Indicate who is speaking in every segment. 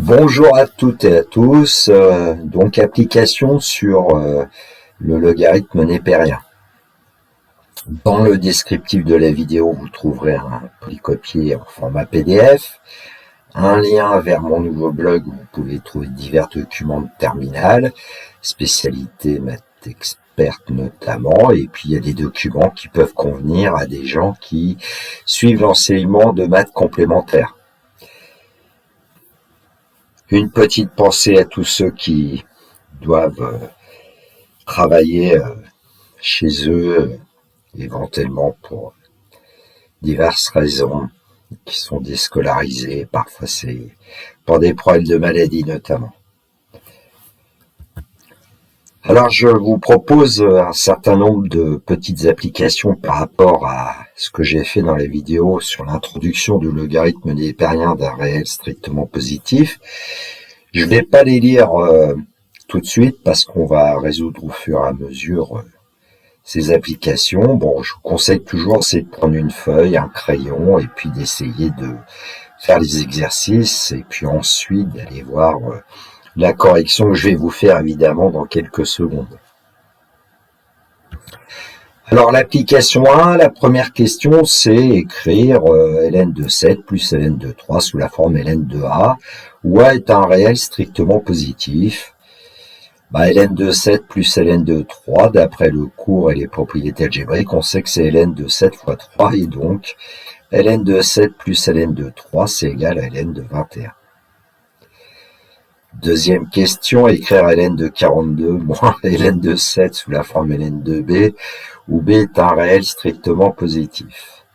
Speaker 1: Bonjour à toutes et à tous, donc application sur le logarithme népérien. Dans le descriptif de la vidéo, vous trouverez un polycopier en format PDF, un lien vers mon nouveau blog où vous pouvez trouver divers documents de terminale, spécialité maths experte notamment, et puis il y a des documents qui peuvent convenir à des gens qui suivent l'enseignement de maths complémentaires. Une petite pensée à tous ceux qui doivent travailler chez eux, éventuellement pour diverses raisons, qui sont déscolarisés, parfois c'est pour des problèmes de maladie notamment. Alors je vous propose un certain nombre de petites applications par rapport à ce que j'ai fait dans la vidéo sur l'introduction du logarithme népérien d'un réel strictement positif. Je ne vais pas les lire tout de suite parce qu'on va résoudre au fur et à mesure ces applications. Bon, je vous conseille toujours, c'est de prendre une feuille, un crayon et puis d'essayer de faire les exercices et puis ensuite d'aller voir la correction que je vais vous faire évidemment dans quelques secondes. Alors l'application 1, la première question, c'est écrire ln de 7 plus ln de 3 sous la forme ln de a, où a est un réel strictement positif. Ln de 7 plus ln de 3, d'après le cours et les propriétés algébriques, on sait que c'est ln de 7 fois 3, et donc ln de 7 plus ln de 3, c'est égal à ln de 21. Deuxième question, écrire ln de 42 moins ln de 7 sous la forme ln de b, où b est un réel strictement positif.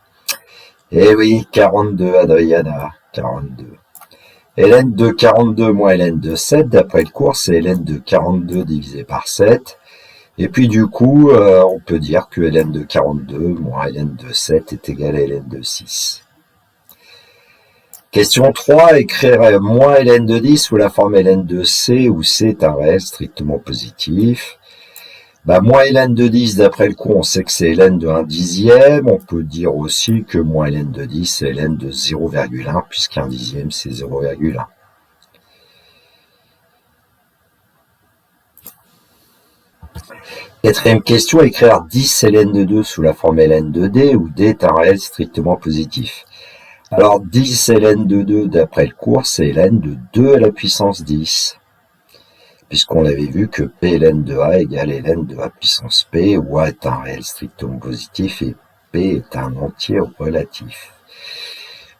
Speaker 1: Eh oui, 42, Adriana, 42. ln de 42 moins ln de 7, d'après le cours, c'est ln de 42 divisé par 7. Et puis du coup, on peut dire que ln de 42 moins ln de 7 est égal à ln de 6. Question 3, écrire moins ln de 10 sous la forme ln de c, où c est un réel strictement positif. Moins ln de 10, d'après le coup, on sait que c'est ln de 1 dixième. On peut dire aussi que moins ln de 10, c'est ln de 0,1, puisqu'un dixième, c'est 0,1. Quatrième question, écrire 10 ln de 2 sous la forme ln de d, où d est un réel strictement positif. Alors 10 ln de 2, d'après le cours, c'est ln de 2 à la puissance 10. Puisqu'on avait vu que p ln de a égale ln de a puissance p, où a est un réel strictement positif et p est un entier relatif.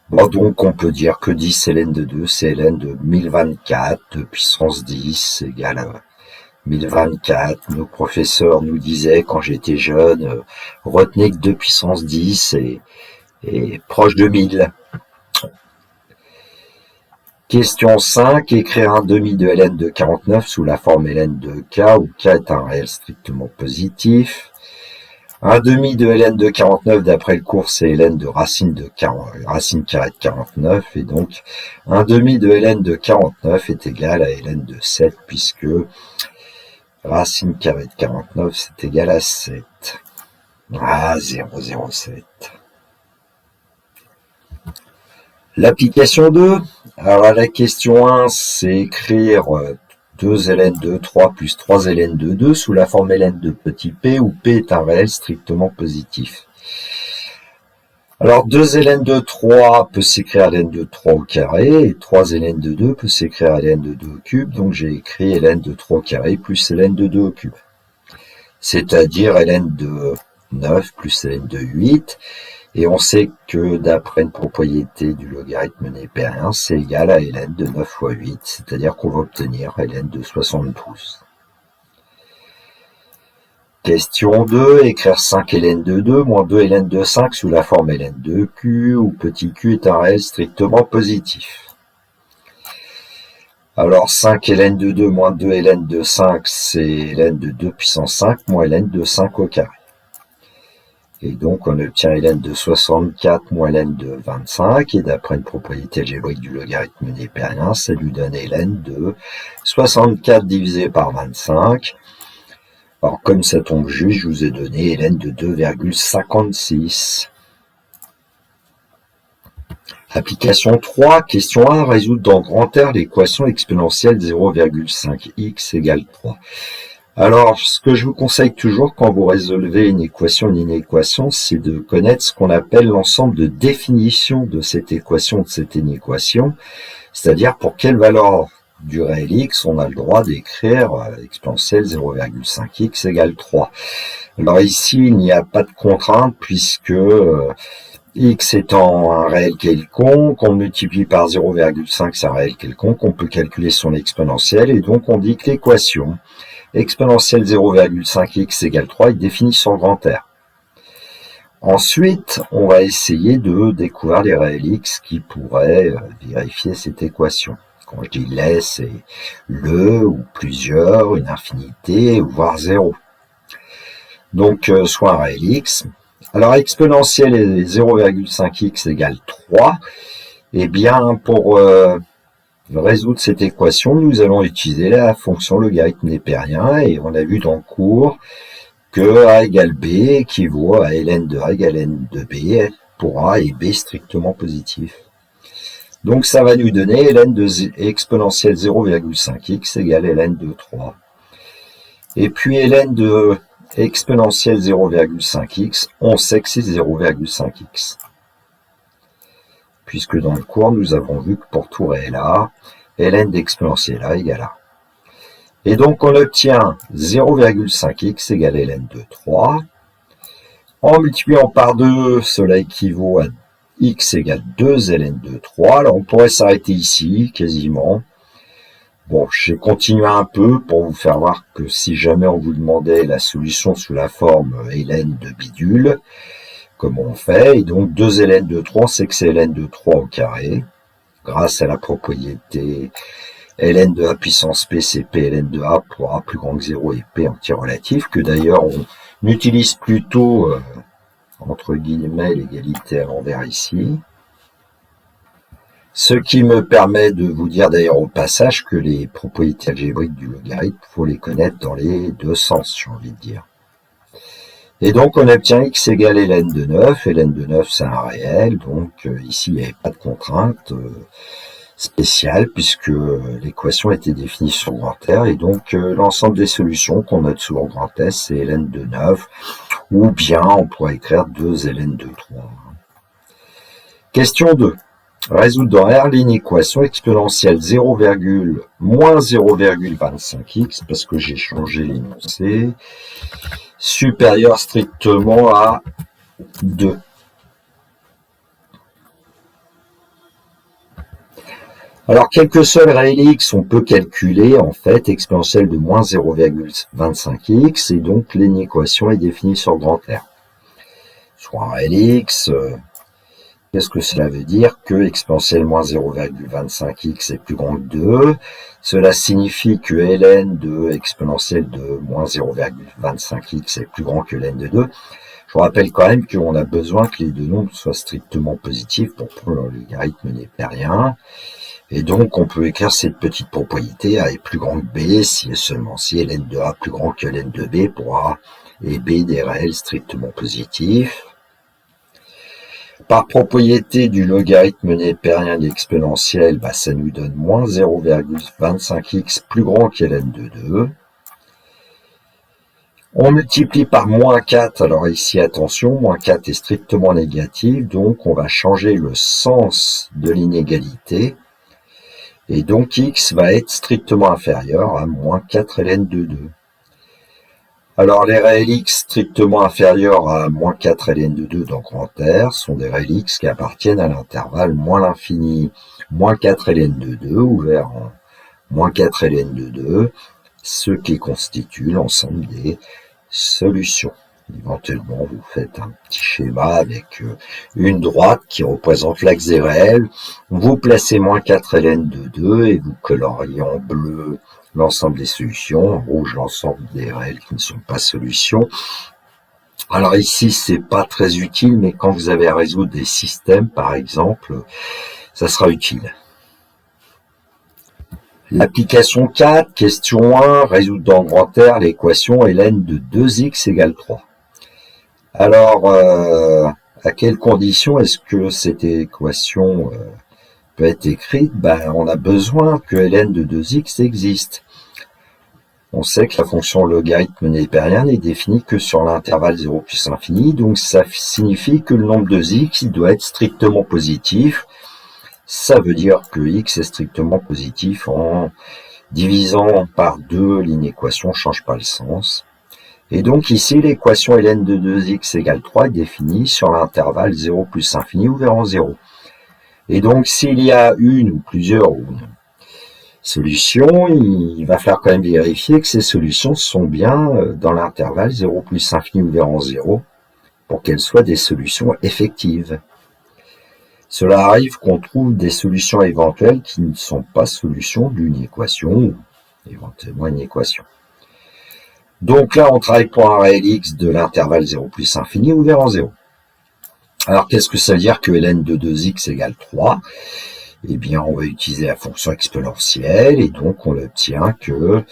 Speaker 1: Bon, donc on peut dire que 10 ln de 2, c'est ln de 1024 de puissance 10 égale à 1024. Nos professeurs nous disaient quand j'étais jeune, retenez que 2 puissance 10 et proche de 1000. Question 5, écrire un demi de ln de 49 sous la forme ln de k, où k est un réel strictement positif. Un demi de ln de 49, d'après le cours, c'est ln de racine carrée de 49, et donc un demi de ln de 49 est égal à ln de 7, puisque racine carrée de 49, c'est égal à 7. 0,07. L'application 2, alors la question 1, c'est écrire 2 ln de 3 plus 3 ln de 2 sous la forme ln de petit p, où p est un réel strictement positif. Alors 2 ln de 3 peut s'écrire ln de 3 au carré, et 3 ln de 2 peut s'écrire ln de 2 au cube, donc j'ai écrit ln de 3 au carré plus ln de 2 au cube. C'est-à-dire ln de 9 plus ln de 8, et on sait que d'après une propriété du logarithme népérien, c'est égal à ln de 9 fois 8, c'est-à-dire qu'on va obtenir ln de 72. Question 2, écrire 5 ln de 2 moins 2 ln de 5 sous la forme ln de q, où petit q est un réel strictement positif. Alors 5 ln de 2 moins 2 ln de 5, c'est ln de 2 puissance 5 moins ln de 5 au carré. Et donc, on obtient ln de 64 moins ln de 25, et d'après une propriété algébrique du logarithme népérien, ça lui donne ln de 64 divisé par 25. Alors, comme ça tombe juste, je vous ai donné ln de 2,56. Application 3, question 1, résoudre dans grand R l'équation exponentielle 0,5x égale 3. Alors, ce que je vous conseille toujours quand vous résolvez une équation, une inéquation, c'est de connaître ce qu'on appelle l'ensemble de définitions de cette équation, de cette inéquation, c'est-à-dire pour quelle valeur du réel x on a le droit d'écrire exponentielle 0,5x égale 3. Alors ici, il n'y a pas de contrainte puisque x étant un réel quelconque, on multiplie par 0,5, c'est un réel quelconque, on peut calculer son exponentielle et donc on dit que l'équation exponentielle 0,5x égale 3 est définie sur grand R. Ensuite, on va essayer de découvrir les réels x qui pourraient vérifier cette équation. Quand je dis les, c'est le ou plusieurs, une infinité, ou voire 0. Donc, soit un réel x. Alors, exponentielle est 0,5x égale 3. Eh bien, pour résoudre cette équation, nous allons utiliser la fonction logarithme népérien et on a vu dans le cours que a égale b équivaut à ln de a égale n de b pour a et b strictement positif. Donc ça va nous donner ln de exponentielle 0,5x égale ln de 3. Et puis ln de exponentielle 0,5x, on sait que c'est 0,5x. Puisque dans le cours, nous avons vu que pour tout réel a, ln d'exponentielle a égale a. Et donc, on obtient 0,5x égale ln de 3. En multipliant par 2, cela équivaut à x égale 2 ln de 3. Alors, on pourrait s'arrêter ici, quasiment. Bon, j'ai continué un peu pour vous faire voir que si jamais on vous demandait la solution sous la forme ln de bidule, comme on fait, et donc 2 ln de 3, c'est que c'est ln de 3 au carré, grâce à la propriété ln de a puissance p, c'est p ln de a pour a plus grand que 0 et p entier relatif, que d'ailleurs on utilise plutôt, entre guillemets, l'égalité à l'envers ici. Ce qui me permet de vous dire d'ailleurs au passage que les propriétés algébriques du logarithme, il faut les connaître dans les deux sens, j'ai envie de dire. Et donc, on obtient x égale ln de 9. Ln de 9, c'est un réel. Donc, ici, il n'y avait pas de contrainte spéciale puisque l'équation était définie sur grand R. Et donc, l'ensemble des solutions qu'on note sous grand S, c'est ln de 9. Ou bien, on pourrait écrire 2 ln de 3. Question 2. Résoudre dans R l'inéquation exponentielle 0,-0,25x, parce que j'ai changé l'énoncé, supérieur strictement à 2. Alors, quel que soit le réel x, on peut calculer, en fait, exponentielle de moins 0,25x, et donc l'inéquation est définie sur grand R. Soit un réel x, qu'est-ce que cela veut dire? Que exponentielle moins 0,25x est plus grand que 2. Cela signifie que ln de exponentielle de moins 0,25x est plus grand que ln de 2. Je vous rappelle quand même qu'on a besoin que les deux nombres soient strictement positifs pour prendre le logarithme népérien. Et donc, on peut écrire cette petite propriété a est plus grand que b si et seulement si ln de a plus grand que ln de b pour a et b des réels strictement positifs. Par propriété du logarithme népérien d'exponentielle, ça nous donne moins 0,25x plus grand que ln de 2. On multiplie par moins 4, alors ici attention, moins 4 est strictement négatif, donc on va changer le sens de l'inégalité. Et donc x va être strictement inférieur à moins 4 ln de 2. Alors les réels x strictement inférieurs à moins 4 ln de 2 dans grand R sont des réels x qui appartiennent à l'intervalle moins l'infini, moins 4 ln de 2, ouvert en moins 4 ln de 2, ce qui constitue l'ensemble des solutions. Éventuellement, vous faites un petit schéma avec une droite qui représente l'axe des réels. Vous placez moins 4 ln de 2 et vous coloriez en bleu l'ensemble des solutions, en rouge l'ensemble des réels qui ne sont pas solutions. Alors ici, c'est pas très utile, mais quand vous avez à résoudre des systèmes, par exemple, ça sera utile. L'application 4, question 1, résoudre dans grand R l'équation ln de 2x égale 3. Alors, À quelles conditions est-ce que cette équation peut être écrite? On a besoin que ln de 2x existe. On sait que la fonction logarithme népérien n'est définie que sur l'intervalle 0 plus infini, donc ça signifie que le nombre de x il doit être strictement positif. Ça veut dire que x est strictement positif en divisant par 2 l'inéquation ne change pas le sens. Et donc ici, l'équation ln de 2x égale 3 est définie sur l'intervalle 0 plus infini ouvert en 0. Et donc, s'il y a une ou plusieurs solutions, il va falloir quand même vérifier que ces solutions sont bien dans l'intervalle 0 plus infini ouvert en 0 pour qu'elles soient des solutions effectives. Cela arrive qu'on trouve des solutions éventuelles qui ne sont pas solutions d'une équation ou éventuellement une équation. Donc là, on travaille pour un réel x de l'intervalle 0 plus infini ouvert en 0. Alors, qu'est-ce que ça veut dire que ln de 2x égale 3 ? Eh bien, on va utiliser la fonction exponentielle, et donc on obtient que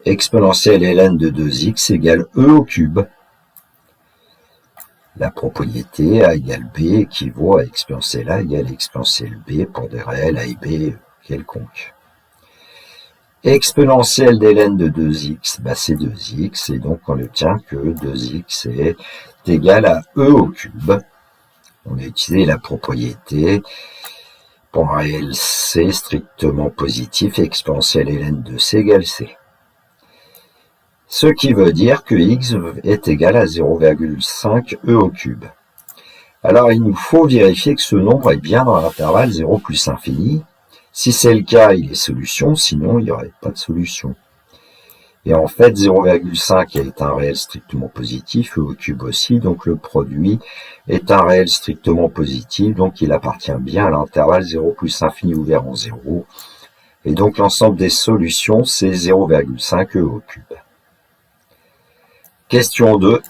Speaker 1: exponentielle ln de 2x égale e au cube. La propriété a égale b équivaut à exponentielle a égale exponentielle b pour des réels a et b quelconques. Exponentielle ln de 2x, c'est 2x, et donc on obtient que 2x est égal à e au cube. On a utilisé la propriété pour un réel c strictement positif, exponentielle ln de c égale c. Ce qui veut dire que x est égal à 0,5 e au cube. Alors il nous faut vérifier que ce nombre est bien dans l'intervalle 0 plus infini. Si c'est le cas, il est solution, sinon il n'y aurait pas de solution. Et en fait, 0,5 est un réel strictement positif, e au cube aussi, donc le produit est un réel strictement positif, donc il appartient bien à l'intervalle 0 plus infini ouvert en 0. Et donc l'ensemble des solutions, c'est 0,5 e au cube. Question 2.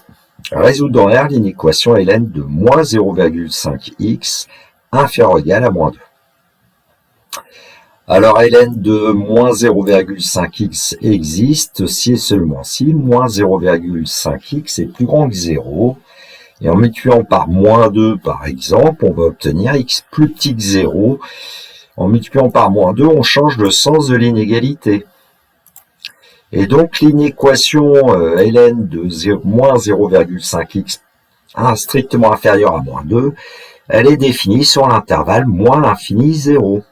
Speaker 1: Résoudre en R l'inéquation ln de moins 0,5x inférieur ou égal à moins 2. Alors, ln de moins 0,5x existe si et seulement si moins 0,5x est plus grand que 0. Et en multipliant par moins 2, par exemple, on va obtenir x plus petit que 0. En multipliant par moins 2, on change le sens de l'inégalité. Et donc, l'inéquation ln de moins 0,5x strictement inférieure à moins 2, elle est définie sur l'intervalle moins l'infini 0.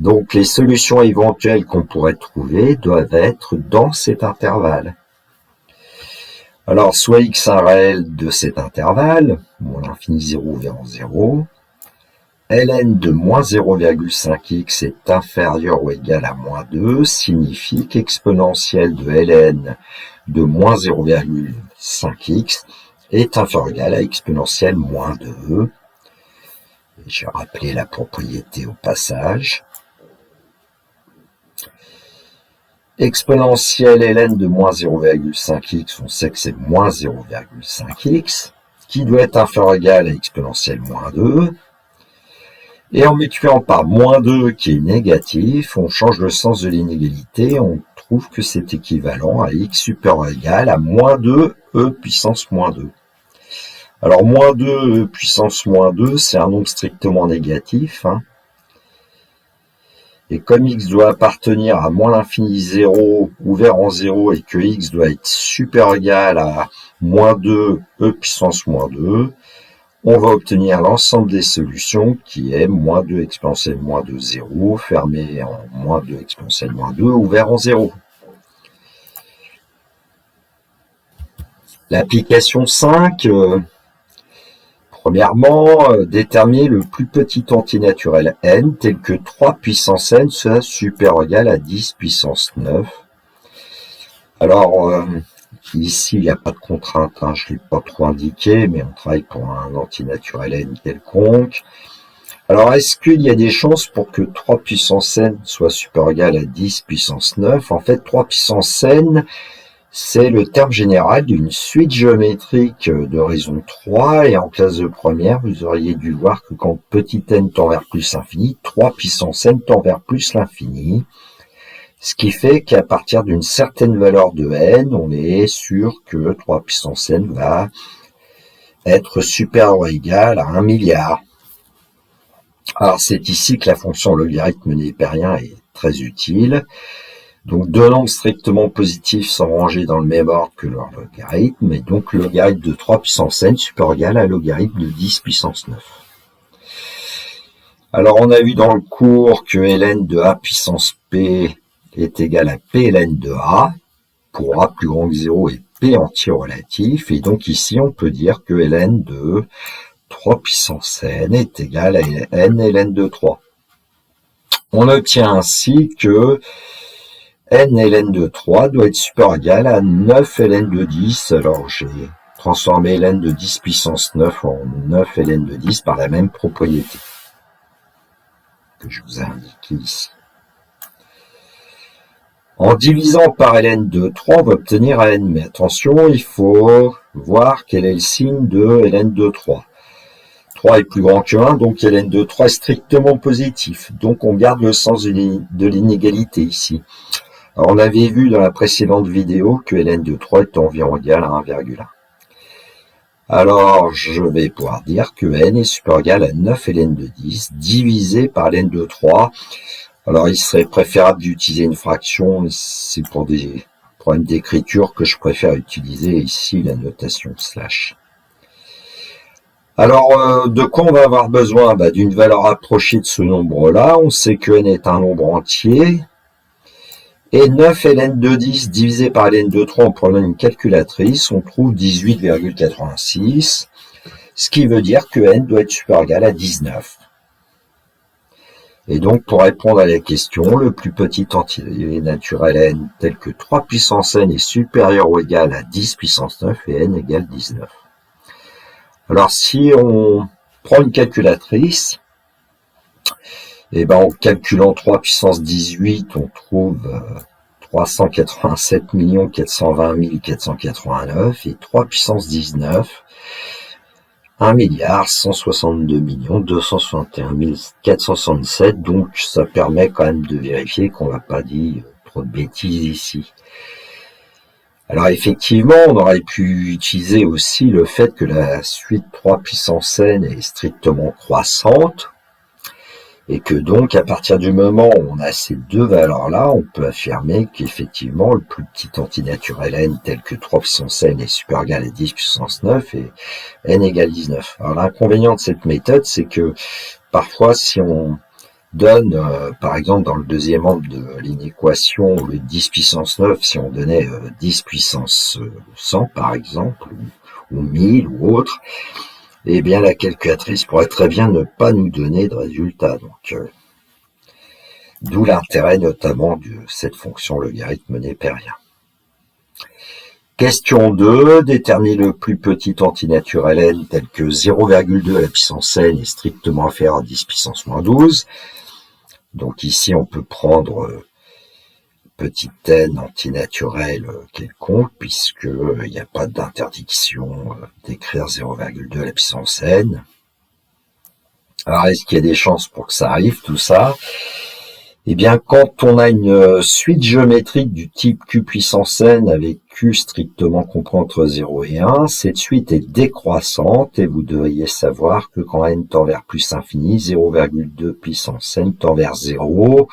Speaker 1: Donc, les solutions éventuelles qu'on pourrait trouver doivent être dans cet intervalle. Alors, soit x un réel de cet intervalle, moins l'infini 0 vers 0, ln de moins 0,5x est inférieur ou égal à moins 2, signifie qu'exponentielle de ln de moins 0,5x est inférieur ou égal à exponentielle moins 2. Je vais rappeler la propriété au passage. Exponentielle ln de moins 0,5x, on sait que c'est moins 0,5x, qui doit être inférieur ou égal à exponentielle moins 2. Et en multipliant par moins 2 qui est négatif, on change le sens de l'inégalité, on trouve que c'est équivalent à x supérieur ou égal à moins 2 e puissance moins 2. Alors moins 2 e puissance moins 2, c'est un nombre strictement négatif, Et comme x doit appartenir à moins l'infini 0, ouvert en 0, et que x doit être supérieur ou égal à moins 2 e puissance moins 2, on va obtenir l'ensemble des solutions qui est moins 2 exponentielle moins 2, 0, fermé en moins 2 exponentielle moins 2, ouvert en 0. L'application 5, premièrement, déterminer le plus petit antinaturel n tel que 3 puissance n soit supérieur ou égal à 10 puissance 9. Alors, ici, il n'y a pas de contrainte, je ne l'ai pas trop indiqué, mais on travaille pour un antinaturel n quelconque. Alors, est-ce qu'il y a des chances pour que 3 puissance n soit supérieur ou égal à 10 puissance 9 ? En fait, 3 puissance n, c'est le terme général d'une suite géométrique de raison 3, et en classe de première, vous auriez dû voir que quand petit n tend vers plus l'infini, 3 puissance n tend vers plus l'infini. Ce qui fait qu'à partir d'une certaine valeur de n, on est sûr que 3 puissance n va être supérieur ou égal à 1 milliard. Alors c'est ici que la fonction logarithme népérien est très utile. Donc deux nombres strictement positifs sont rangés dans le même ordre que leur logarithme, et donc le logarithme de 3 puissance n supérieur ou égal à logarithme de 10 puissance 9. Alors on a vu dans le cours que ln de a puissance p est égal à p ln de a, pour a plus grand que 0 et p entier relatif, et donc ici on peut dire que ln de 3 puissance n est égal à n ln de 3. On obtient ainsi que n ln de 3 doit être supérieur ou égal à 9 ln de 10. Alors j'ai transformé ln de 10 puissance 9 en 9 ln de 10 par la même propriété que je vous ai indiqué ici. En divisant par ln de 3, on va obtenir ln, mais attention, il faut voir quel est le signe de ln de 3. 3 est plus grand que 1, donc ln de 3 est strictement positif. Donc on garde le sens de l'inégalité ici. Alors on avait vu dans la précédente vidéo que ln de 3 est environ égal à 1,1. Alors je vais pouvoir dire que n est supérieur ou égal à 9 ln de 10 divisé par ln de 3. Alors il serait préférable d'utiliser une fraction, c'est pour des problèmes d'écriture que je préfère utiliser ici la notation slash. Alors, de quoi on va avoir besoin? D'une valeur approchée de ce nombre-là. On sait que n est un nombre entier. Et 9 ln de 10 divisé par ln de 3 en prenant une calculatrice, on trouve 18,86. Ce qui veut dire que n doit être supérieur ou égal à 19. Et donc, pour répondre à la question, le plus petit entier naturel n tel que 3 puissance n est supérieur ou égal à 10 puissance 9 et n égale 19. Alors, si on prend une calculatrice, et en calculant 3 puissance 18, on trouve 387 420 489 et 3 puissance 19, 1 milliard 162 261 467. Donc, ça permet quand même de vérifier qu'on n'a pas dit trop de bêtises ici. Alors effectivement, on aurait pu utiliser aussi le fait que la suite 3 puissance n est strictement croissante et que donc à partir du moment où on a ces deux valeurs-là, on peut affirmer qu'effectivement le plus petit antinaturel n tel que 3 puissance n est supérieur ou égal à 10 puissance 9 et n égale 19. Alors l'inconvénient de cette méthode, c'est que parfois si on donne, par exemple, dans le deuxième ordre de l'inéquation, le 10 puissance 9, si on donnait 10 puissance 100, par exemple, ou 1000 ou autre, eh bien, la calculatrice pourrait très bien ne pas nous donner de résultat. Donc, d'où l'intérêt notamment de cette fonction logarithme népérien. Question 2, déterminer le plus petit antinaturel n tel que 0,2 à la puissance n est strictement inférieur à 10 puissance moins 12. Donc ici, on peut prendre petit n antinaturel quelconque, puisqu'il n'y a pas d'interdiction d'écrire 0,2 à la puissance n. Alors, est-ce qu'il y a des chances pour que ça arrive, tout ça? Eh bien, quand on a une suite géométrique du type q puissance n avec q strictement compris entre 0 et 1, cette suite est décroissante et vous devriez savoir que quand n tend vers plus infini, 0,2 puissance n tend vers 0.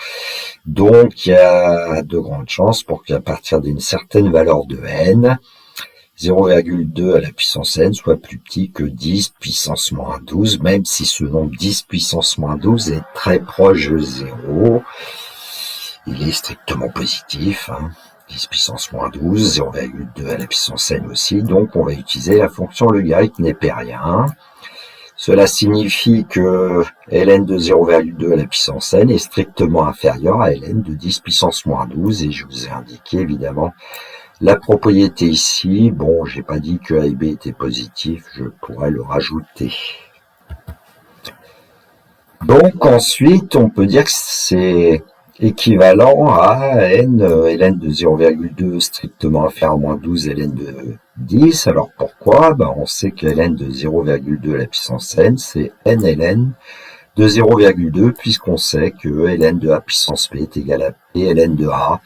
Speaker 1: Donc, il y a de grandes chances pour qu'à partir d'une certaine valeur de n, 0,2 à la puissance n soit plus petit que 10 puissance moins 12, même si ce nombre 10 puissance moins 12 est très proche de 0. Il est strictement positif, 10 puissance moins 12, 0,2 à la puissance n aussi, donc on va utiliser la fonction logarithme népérien. Cela signifie que ln de 0,2 à la puissance n est strictement inférieur à ln de 10 puissance moins 12, et je vous ai indiqué évidemment la propriété ici. Bon, j'ai pas dit que a et b étaient positifs, je pourrais le rajouter. Donc ensuite, on peut dire que c'est équivalent à ln de 0,2 strictement inférieur à moins 12 ln de 10. Alors pourquoi? On sait que ln de 0,2 à la puissance n, c'est n ln de 0,2, puisqu'on sait que ln de a puissance p est égal à p ln de a,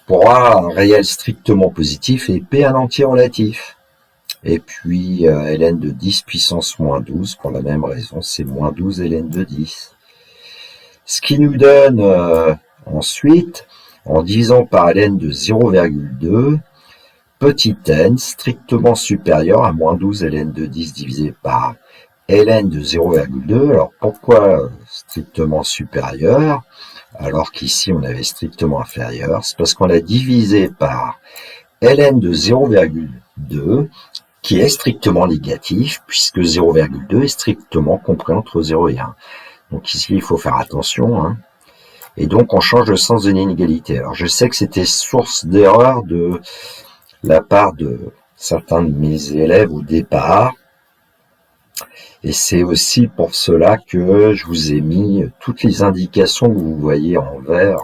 Speaker 1: pour a un réel strictement positif et p un entier relatif. Et puis ln de 10 puissance moins 12, pour la même raison, c'est moins 12 ln de 10. Ce qui nous donne ensuite, en divisant par ln de 0,2, petit n strictement supérieur à moins 12 ln de 10 divisé par ln de 0,2. Alors pourquoi strictement supérieur alors qu'ici on avait strictement inférieur? C'est parce qu'on a divisé par ln de 0,2 qui est strictement négatif puisque 0,2 est strictement compris entre 0 et 1. Donc ici il faut faire attention, hein. Et donc on change le sens de l'inégalité. Alors je sais que c'était source d'erreur de la part de certains de mes élèves au départ, et c'est aussi pour cela que je vous ai mis toutes les indications que vous voyez en vert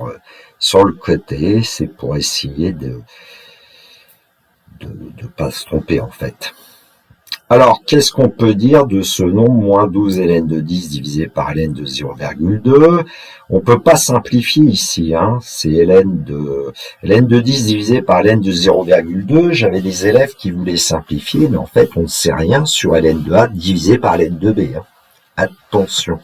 Speaker 1: sur le côté. C'est pour essayer de pas se tromper en fait. Alors, qu'est-ce qu'on peut dire de ce nombre moins 12 ln de 10 divisé par ln de 0,2? On peut pas simplifier ici, hein. C'est ln de 10 divisé par ln de 0,2. J'avais des élèves qui voulaient simplifier, mais en fait, on ne sait rien sur ln de A divisé par ln de B, hein. Attention.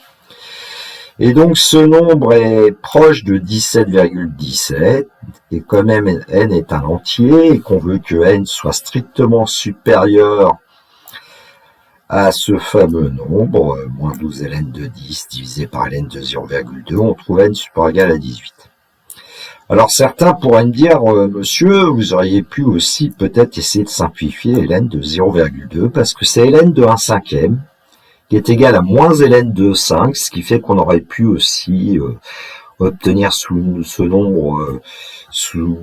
Speaker 1: Et donc, ce nombre est proche de 17,17, et comme n est un entier, et qu'on veut que n soit strictement supérieur à ce fameux nombre, moins 12 ln de 10 divisé par ln de 0,2, on trouve n supérieur ou égal à 18. Alors certains pourraient me dire, monsieur, vous auriez pu aussi peut-être essayer de simplifier ln de 0,2, parce que c'est ln de 1 cinquième, qui est égal à moins ln de 5, ce qui fait qu'on aurait pu aussi obtenir ce nombre sous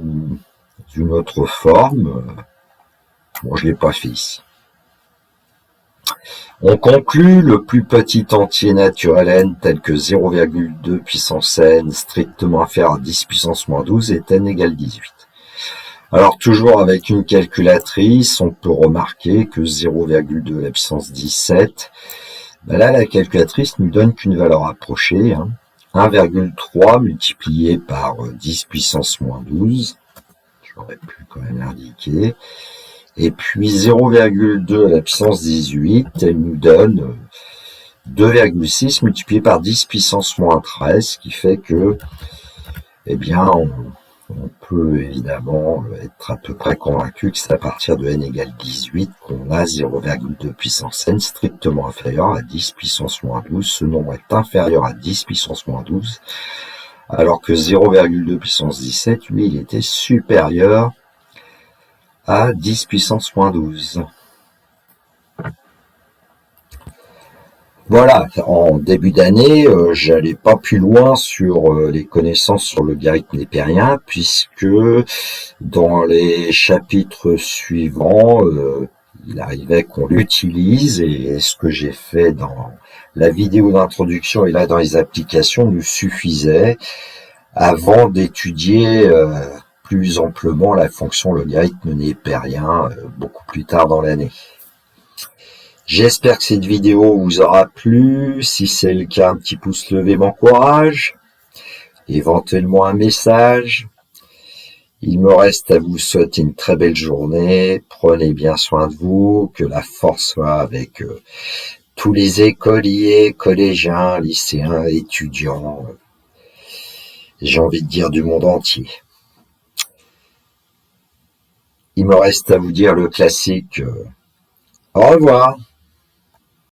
Speaker 1: une autre forme. Bon, je ne l'ai pas fait ici. On conclut le plus petit entier naturel n tel que 0,2 puissance n strictement inférieur à 10 puissance moins 12 est n égale 18. Alors toujours avec une calculatrice, on peut remarquer que 0,2 à la puissance 17, ben là la calculatrice nous donne qu'une valeur approchée, hein, 1,3 multiplié par 10 puissance moins 12, j'aurais pu quand même l'indiquer. Et puis 0,2 à la puissance 18, elle nous donne 2,6 multiplié par 10 puissance moins 13, ce qui fait que, eh bien, on peut évidemment être à peu près convaincu que c'est à partir de n égale 18 qu'on a 0,2 puissance n strictement inférieur à 10 puissance moins 12. Ce nombre est inférieur à 10 puissance moins 12, alors que 0,2 puissance 17, lui, il était supérieur à 10 puissance moins 12. Voilà, en début d'année, j'allais pas plus loin sur les connaissances sur le logarithme népérien, puisque dans les chapitres suivants, il arrivait qu'on l'utilise, et ce que j'ai fait dans la vidéo d'introduction et là dans les applications nous suffisait avant d'étudier plus amplement la fonction logarithme népérien beaucoup plus tard dans l'année. J'espère que cette vidéo vous aura plu. Si c'est le cas, un petit pouce levé m'encourage. Éventuellement un message. Il me reste à vous souhaiter une très belle journée. Prenez bien soin de vous. Que la force soit avec tous les écoliers, collégiens, lycéens, étudiants. J'ai envie de dire du monde entier. Il me reste à vous dire le classique. Au revoir.